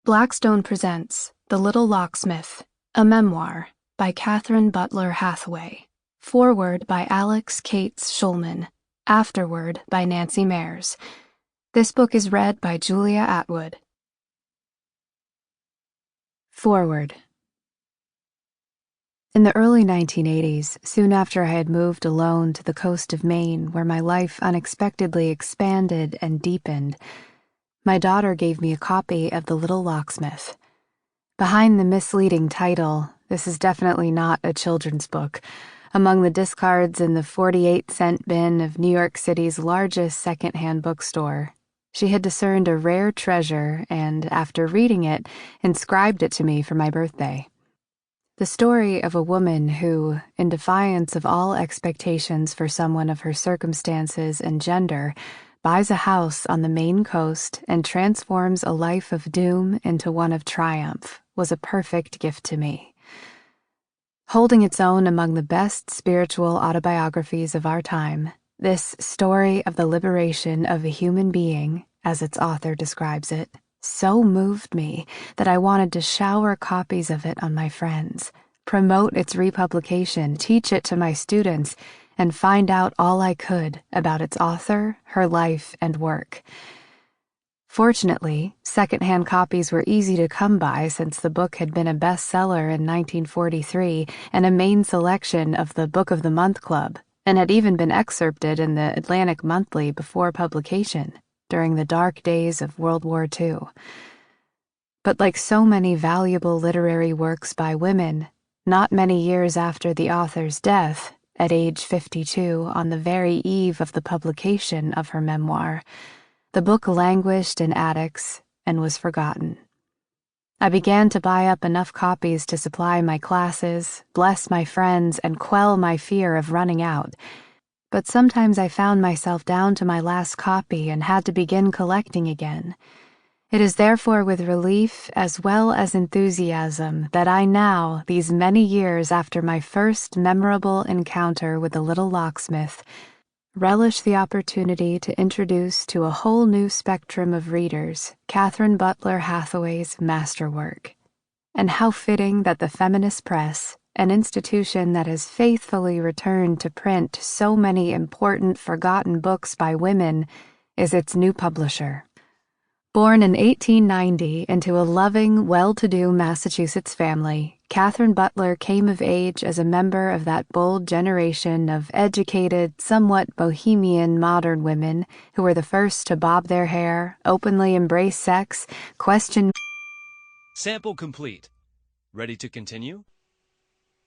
Blackstone presents The Little Locksmith, a memoir by Katharine Butler Hathaway. Foreword by Alex Cates Schulman. Afterword by Nancy Mayers. This book is read by Julia Atwood. Foreword. In the early 1980s, soon after I had moved alone to the coast of Maine, where my life unexpectedly expanded and deepened, my daughter gave me a copy of The Little Locksmith. Behind the misleading title, this is definitely not a children's book. Among the discards in the 48-cent bin of New York City's largest second-hand bookstore, she had discerned a rare treasure and, after reading it, inscribed it to me for my birthday. The story of a woman who, in defiance of all expectations for someone of her circumstances and gender, buys a house on the Maine coast and transforms a life of doom into one of triumph, was a perfect gift to me. Holding its own among the best spiritual autobiographies of our time, this story of the liberation of a human being, as its author describes it, so moved me that I wanted to shower copies of it on my friends, promote its republication, teach it to my students, and find out all I could about its author, her life, and work. Fortunately, second-hand copies were easy to come by since the book had been a bestseller in 1943 and a main selection of the Book of the Month Club, and had even been excerpted in the Atlantic Monthly before publication, during the dark days of World War II. But like so many valuable literary works by women, not many years after the author's death, at age 52, on the very eve of the publication of her memoir, the book languished in attics and was forgotten. I began to buy up enough copies to supply my classes, bless my friends, and quell my fear of running out. But sometimes I found myself down to my last copy and had to begin collecting again. It is therefore with relief as well as enthusiasm that I now, these many years after my first memorable encounter with the Little Locksmith, relish the opportunity to introduce to a whole new spectrum of readers Katharine Butler Hathaway's masterwork. And how fitting that the feminist press, an institution that has faithfully returned to print so many important forgotten books by women, is its new publisher. Born in 1890 into a loving, well-to-do Massachusetts family, Katharine Butler came of age as a member of that bold generation of educated, somewhat bohemian modern women who were the first to bob their hair, openly embrace sex, question. Sample complete. Ready to continue?